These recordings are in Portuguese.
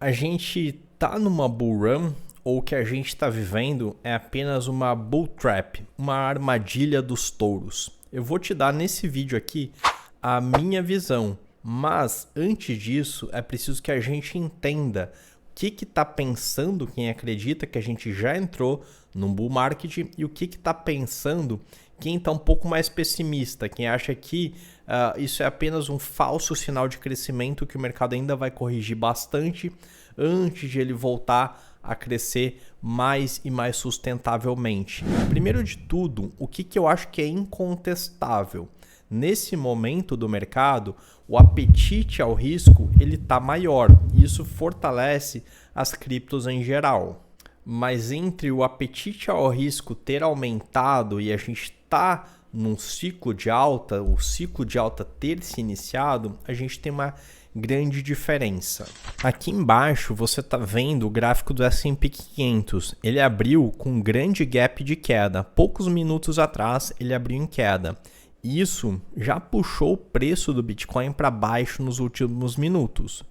A gente tá numa bull run ou o que a gente está vivendo é apenas uma bull trap, uma armadilha dos touros? Eu vou te dar nesse vídeo aqui a minha visão, mas antes disso é preciso que a gente entenda o que está pensando quem acredita que a gente já entrou num bull market e o que está pensando quem está um pouco mais pessimista, quem acha que isso é apenas um falso sinal de crescimento, que o mercado ainda vai corrigir bastante antes de ele voltar a crescer mais e mais sustentavelmente. Primeiro de tudo, o que eu acho que é incontestável? Nesse momento do mercado, o apetite ao risco ele está maior e isso fortalece as criptos em geral. Mas entre o apetite ao risco ter aumentado e a gente está num ciclo de alta, o ciclo de alta ter se iniciado, a gente tem uma grande diferença. Aqui embaixo você está vendo o gráfico do S&P 500. Ele abriu com um grande gap de queda. Poucos minutos atrás ele abriu em queda. Isso já puxou o preço do Bitcoin para baixo nos últimos minutos.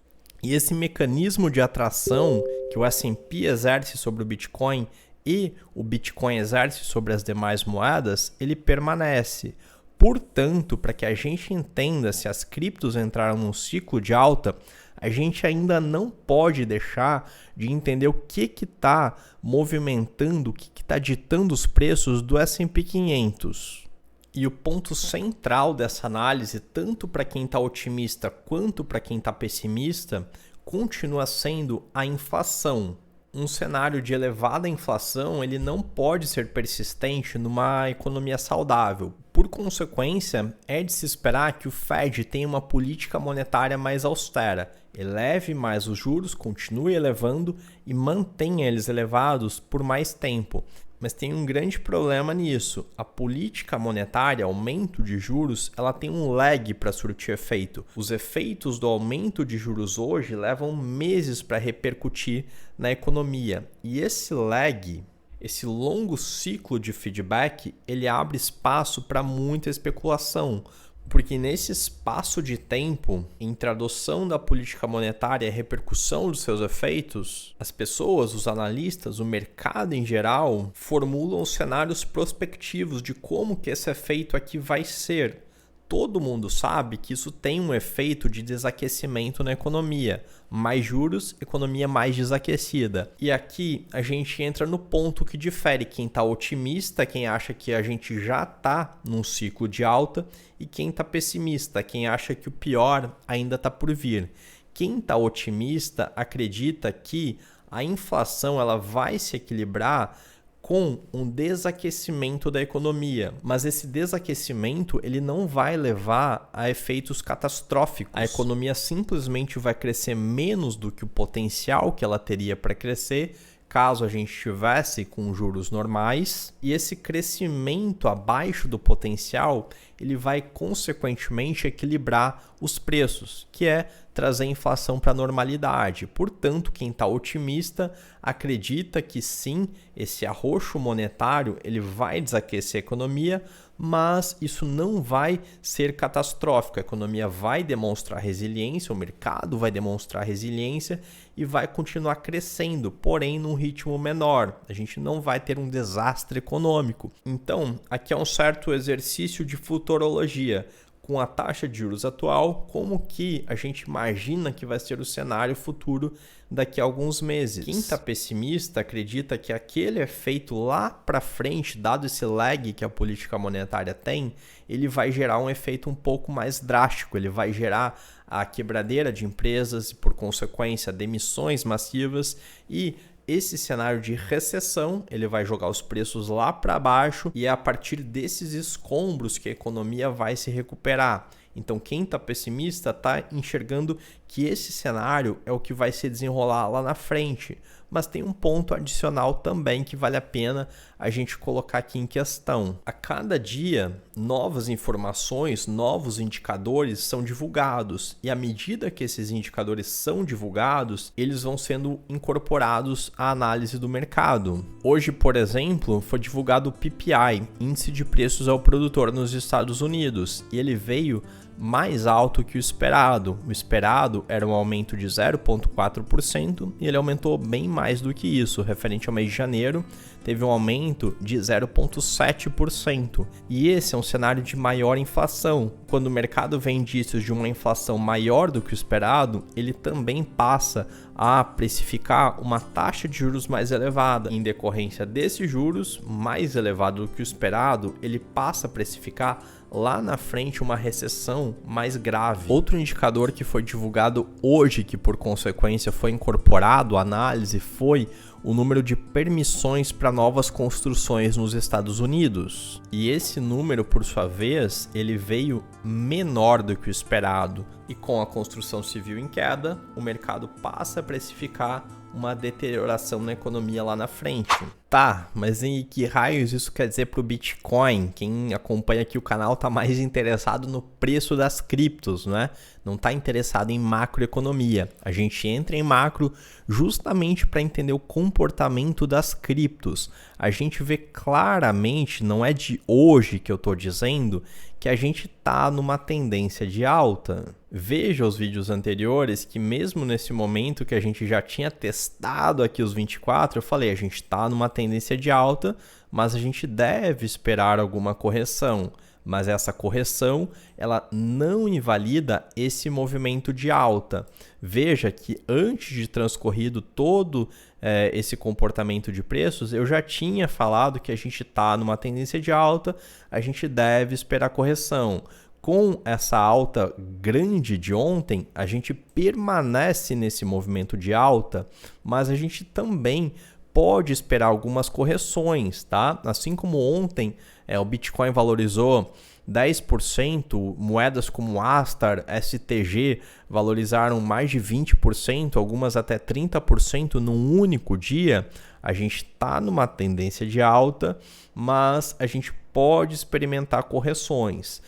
E esse mecanismo de atração que o S&P exerce sobre o Bitcoin e o Bitcoin exerce sobre as demais moedas, ele permanece. Portanto, para que a gente entenda se as criptos entraram num ciclo de alta, a gente ainda não pode deixar de entender o que está movimentando, o que está ditando os preços do S&P 500. E o ponto central dessa análise, tanto para quem está otimista quanto para quem está pessimista, continua sendo a inflação. Um cenário de elevada inflação ele não pode ser persistente numa economia saudável. Por consequência, é de se esperar que o Fed tenha uma política monetária mais austera, eleve mais os juros, continue elevando e mantenha eles elevados por mais tempo. Mas tem um grande problema nisso. A política monetária, aumento de juros, ela tem um lag para surtir efeito. Os efeitos do aumento de juros hoje levam meses para repercutir na economia. E esse lag, esse longo ciclo de feedback, ele abre espaço para muita especulação. Porque nesse espaço de tempo, entre a adoção da política monetária e a repercussão dos seus efeitos, as pessoas, os analistas, o mercado em geral, formulam cenários prospectivos de como que esse efeito aqui vai ser. Todo mundo sabe que isso tem um efeito de desaquecimento na economia. Mais juros, economia mais desaquecida. E aqui a gente entra no ponto que difere quem está otimista, quem acha que a gente já está num ciclo de alta, e quem está pessimista, quem acha que o pior ainda está por vir. Quem está otimista acredita que a inflação ela vai se equilibrar com um desaquecimento da economia, mas esse desaquecimento ele não vai levar a efeitos catastróficos. A economia simplesmente vai crescer menos do que o potencial que ela teria para crescer caso a gente estivesse com juros normais, e esse crescimento abaixo do potencial ele vai consequentemente equilibrar os preços, que é trazer a inflação para a normalidade. Portanto, quem está otimista acredita que sim, esse arroxo monetário ele vai desaquecer a economia, mas isso não vai ser catastrófico. A economia vai demonstrar resiliência, o mercado vai demonstrar resiliência e vai continuar crescendo, porém num ritmo menor. A gente não vai ter um desastre econômico. Então, aqui é um certo exercício de futurologia. Com a taxa de juros atual, como que a gente imagina que vai ser o cenário futuro daqui a alguns meses. Quem está pessimista acredita que aquele efeito lá para frente, dado esse lag que a política monetária tem, ele vai gerar um efeito um pouco mais drástico, ele vai gerar a quebradeira de empresas e, por consequência, demissões massivas e esse cenário de recessão, ele vai jogar os preços lá para baixo e é a partir desses escombros que a economia vai se recuperar. Então, quem está pessimista está enxergando que esse cenário é o que vai se desenrolar lá na frente. Mas tem um ponto adicional também que vale a pena a gente colocar aqui em questão. A cada dia, novas informações, novos indicadores são divulgados. E à medida que esses indicadores são divulgados, eles vão sendo incorporados à análise do mercado. Hoje, por exemplo, foi divulgado o PPI, Índice de Preços ao Produtor nos Estados Unidos. E ele veio mais alto que o esperado. O esperado era um aumento de 0,4% e ele aumentou bem mais do que isso. Referente ao mês de janeiro, teve um aumento de 0,7%. E esse é um cenário de maior inflação. Quando o mercado vê indícios de uma inflação maior do que o esperado, ele também passa a precificar uma taxa de juros mais elevada. Em decorrência desses juros mais elevado do que o esperado, ele passa a precificar lá na frente uma recessão mais grave. Outro indicador que foi divulgado hoje, que por consequência foi incorporado à análise, foi o número de permissões para novas construções nos Estados Unidos. E esse número, por sua vez, ele veio menor do que o esperado. E com a construção civil em queda, o mercado passa a precificar uma deterioração na economia lá na frente. Tá, mas em que raios isso quer dizer para o Bitcoin? Quem acompanha aqui o canal está mais interessado no preço das criptos, né? Não está interessado em macroeconomia. A gente entra em macro justamente para entender o comportamento das criptos. A gente vê claramente, não é de hoje que eu estou dizendo, que a gente está numa tendência de alta. Veja os vídeos anteriores que mesmo nesse momento que a gente já tinha testado aqui os 24, eu falei, a gente está numa tendência de alta, mas a gente deve esperar alguma correção. Mas essa correção, ela não invalida esse movimento de alta. Veja que antes de transcorrido todo esse comportamento de preços, eu já tinha falado que a gente está numa tendência de alta, a gente deve esperar correção. Com essa alta grande de ontem, a gente permanece nesse movimento de alta, mas a gente também pode esperar algumas correções, tá? Assim como ontem o Bitcoin valorizou 10%, moedas como Astar, STG valorizaram mais de 20%, algumas até 30% num único dia. A gente está numa tendência de alta, mas a gente pode experimentar correções.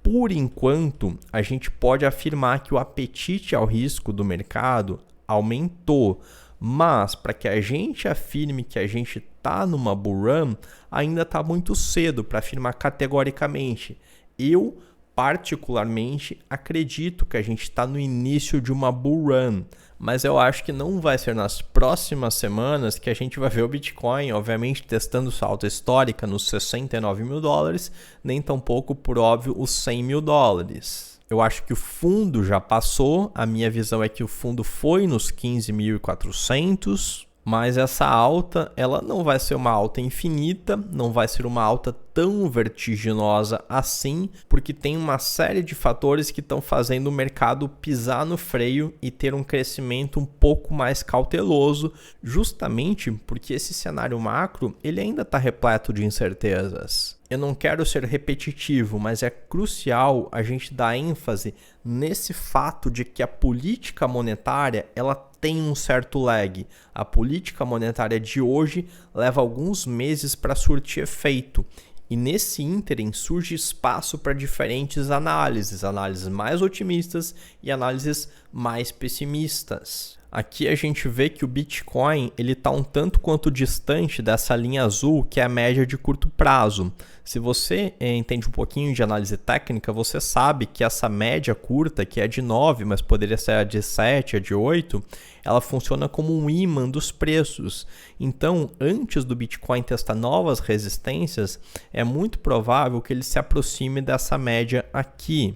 Por enquanto, a gente pode afirmar que o apetite ao risco do mercado aumentou. Mas para que a gente afirme que a gente está numa bull run, ainda está muito cedo para afirmar categoricamente. Eu, particularmente, acredito que a gente está no início de uma bull run, mas eu acho que não vai ser nas próximas semanas que a gente vai ver o Bitcoin, obviamente, testando sua alta histórica nos 69 mil dólares, nem tampouco, por óbvio, os 100 mil dólares. Eu acho que o fundo já passou, a minha visão é que o fundo foi nos 15.400, mas essa alta, ela não vai ser uma alta infinita, não vai ser uma alta tão vertiginosa assim, porque tem uma série de fatores que estão fazendo o mercado pisar no freio e ter um crescimento um pouco mais cauteloso, justamente porque esse cenário macro, ele ainda está repleto de incertezas. Eu não quero ser repetitivo, mas é crucial a gente dar ênfase nesse fato de que a política monetária, ela tem um certo lag. A política monetária de hoje leva alguns meses para surtir efeito. E nesse ínterim surge espaço para diferentes análises mais otimistas e análises mais pessimistas. Aqui a gente vê que o Bitcoin ele está um tanto quanto distante dessa linha azul, que é a média de curto prazo. Se você entende um pouquinho de análise técnica, você sabe que essa média curta, que é de 9, mas poderia ser a de 7, a de 8, ela funciona como um ímã dos preços. Então, antes do Bitcoin testar novas resistências, é muito provável que ele se aproxime dessa média aqui.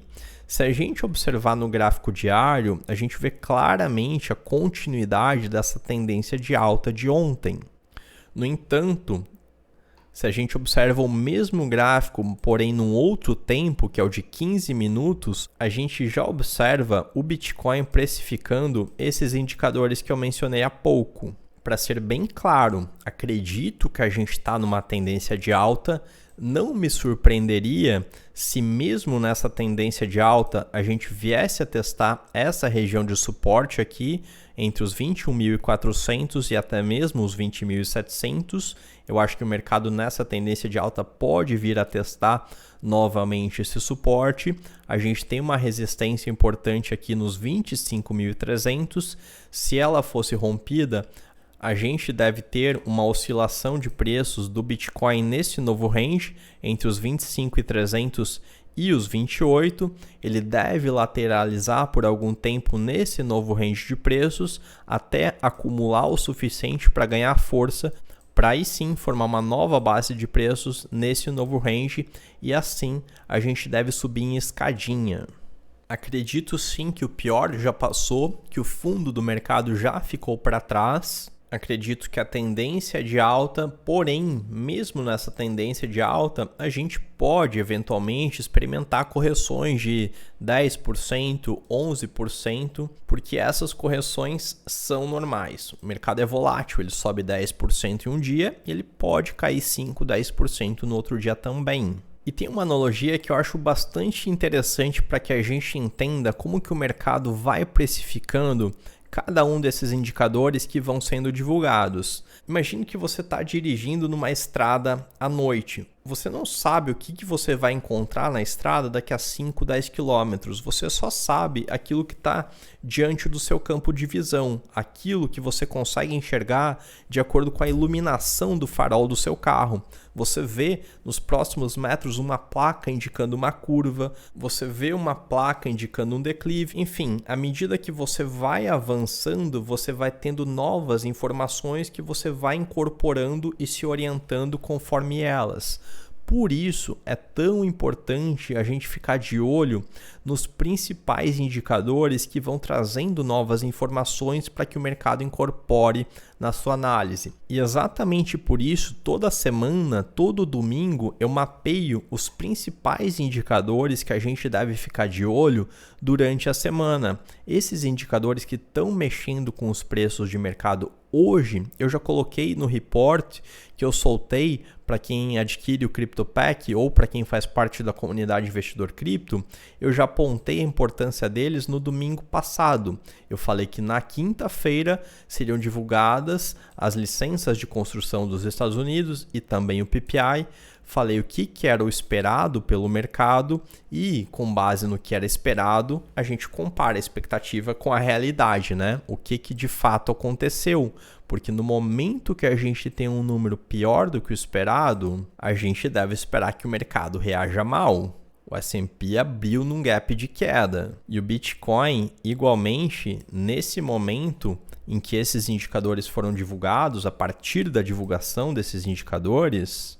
Se a gente observar no gráfico diário, a gente vê claramente a continuidade dessa tendência de alta de ontem. No entanto, se a gente observa o mesmo gráfico, porém num outro tempo, que é o de 15 minutos, a gente já observa o Bitcoin precificando esses indicadores que eu mencionei há pouco. Para ser bem claro, acredito que a gente está numa tendência de alta. Não me surpreenderia se mesmo nessa tendência de alta a gente viesse a testar essa região de suporte aqui entre os 21.400 e até mesmo os 20.700. Eu acho que o mercado nessa tendência de alta pode vir a testar novamente esse suporte. A gente tem uma resistência importante aqui nos 25.300. Se ela fosse rompida, a gente deve ter uma oscilação de preços do Bitcoin nesse novo range, entre os 25.300 e os 28, ele deve lateralizar por algum tempo nesse novo range de preços até acumular o suficiente para ganhar força, para aí sim formar uma nova base de preços nesse novo range e assim a gente deve subir em escadinha. Acredito sim que o pior já passou, que o fundo do mercado já ficou para trás. Acredito que a tendência é de alta, porém, mesmo nessa tendência de alta, a gente pode eventualmente experimentar correções de 10%, 11%, porque essas correções são normais. O mercado é volátil, ele sobe 10% em um dia e ele pode cair 5%, 10% no outro dia também. E tem uma analogia que eu acho bastante interessante para que a gente entenda como que o mercado vai precificando cada um desses indicadores que vão sendo divulgados. Imagine que você está dirigindo numa estrada à noite. Você não sabe o que você vai encontrar na estrada daqui a 5, 10 quilômetros. Você só sabe aquilo que está diante do seu campo de visão, aquilo que você consegue enxergar de acordo com a iluminação do farol do seu carro. Você vê nos próximos metros uma placa indicando uma curva, você vê uma placa indicando um declive. Enfim, à medida que você vai avançando, você vai tendo novas informações que você vai incorporando e se orientando conforme elas. Por isso, é tão importante a gente ficar de olho nos principais indicadores que vão trazendo novas informações para que o mercado incorpore na sua análise. E exatamente por isso, toda semana, todo domingo, eu mapeio os principais indicadores que a gente deve ficar de olho durante a semana. Esses indicadores que estão mexendo com os preços de mercado hoje, eu já coloquei no report que eu soltei para quem adquire o CryptoPack ou para quem faz parte da comunidade Investidor Cripto. Eu já apontei a importância deles no domingo passado. Eu falei que na quinta-feira seriam divulgadas as licenças de construção dos Estados Unidos e também o PPI. Falei o que era o esperado pelo mercado e, com base no que era esperado, a gente compara a expectativa com a realidade, né? O que de fato aconteceu. Porque no momento que a gente tem um número pior do que o esperado, a gente deve esperar que o mercado reaja mal. O S&P abriu num gap de queda. E o Bitcoin, igualmente, nesse momento em que esses indicadores foram divulgados, a partir da divulgação desses indicadores,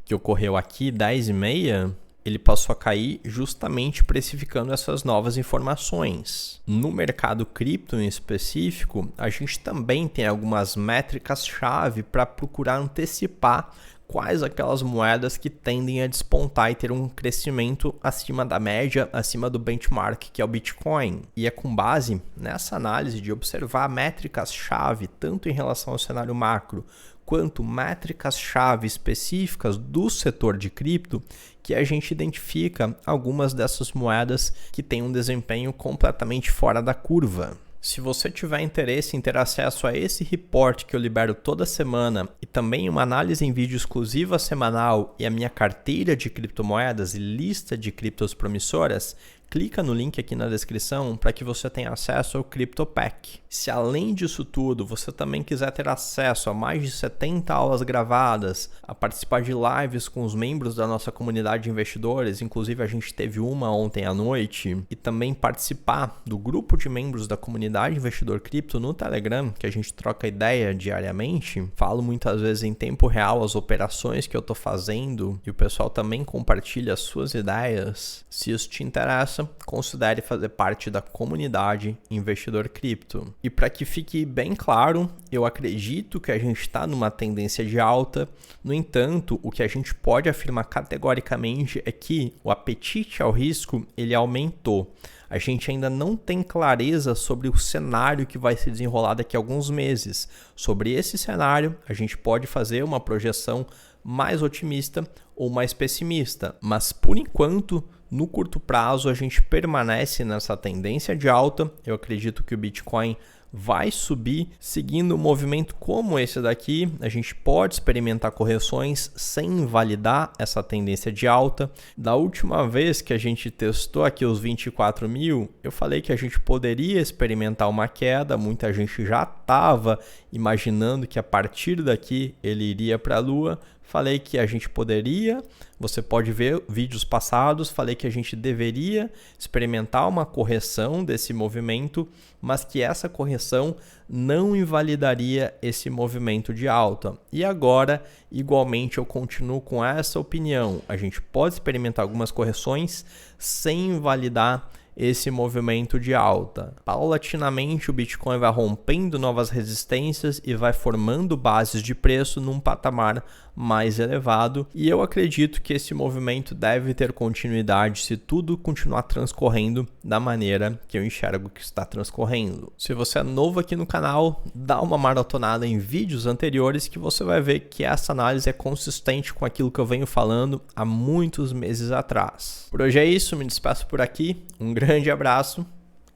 que ocorreu aqui 10h30, ele passou a cair justamente precificando essas novas informações. No mercado cripto em específico, a gente também tem algumas métricas-chave para procurar antecipar quais aquelas moedas que tendem a despontar e ter um crescimento acima da média, acima do benchmark, que é o Bitcoin. E é com base nessa análise de observar métricas-chave, tanto em relação ao cenário macro, quanto métricas-chave específicas do setor de cripto, que a gente identifica algumas dessas moedas que têm um desempenho completamente fora da curva. Se você tiver interesse em ter acesso a esse report que eu libero toda semana e também uma análise em vídeo exclusiva semanal e a minha carteira de criptomoedas e lista de criptos promissoras, clica no link aqui na descrição para que você tenha acesso ao CryptoPack. Se além disso tudo, você também quiser ter acesso a mais de 70 aulas gravadas, a participar de lives com os membros da nossa comunidade de investidores, inclusive a gente teve uma ontem à noite, e também participar do grupo de membros da comunidade Investidor Cripto no Telegram, que a gente troca ideia diariamente, falo muitas vezes em tempo real as operações que eu estou fazendo e o pessoal também compartilha as suas ideias. Se isso te interessa, considere fazer parte da comunidade Investidor Cripto. E para que fique bem claro, eu acredito que a gente está numa tendência de alta. No entanto, o que a gente pode afirmar categoricamente é que o apetite ao risco ele aumentou. A gente ainda não tem clareza sobre o cenário que vai se desenrolar daqui a alguns meses. Sobre esse cenário, a gente pode fazer uma projeção mais otimista ou mais pessimista, mas por enquanto, no curto prazo, a gente permanece nessa tendência de alta. Eu acredito que o Bitcoin vai subir seguindo um movimento como esse daqui. A gente pode experimentar correções sem invalidar essa tendência de alta. Da última vez que a gente testou aqui os 24 mil, eu falei que a gente poderia experimentar uma queda. Muita gente já estava imaginando que a partir daqui ele iria para a lua. Falei que a gente poderia, você pode ver vídeos passados, falei que a gente deveria experimentar uma correção desse movimento, mas que essa correção não invalidaria esse movimento de alta. E agora, igualmente, eu continuo com essa opinião. A gente pode experimentar algumas correções sem invalidar esse movimento de alta. Paulatinamente, o Bitcoin vai rompendo novas resistências e vai formando bases de preço num patamar mais elevado, e eu acredito que esse movimento deve ter continuidade se tudo continuar transcorrendo da maneira que eu enxergo que está transcorrendo. Se você é novo aqui no canal, dá uma maratonada em vídeos anteriores que você vai ver que essa análise é consistente com aquilo que eu venho falando há muitos meses atrás. Por hoje é isso, me despeço por aqui, um grande abraço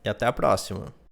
e até a próxima.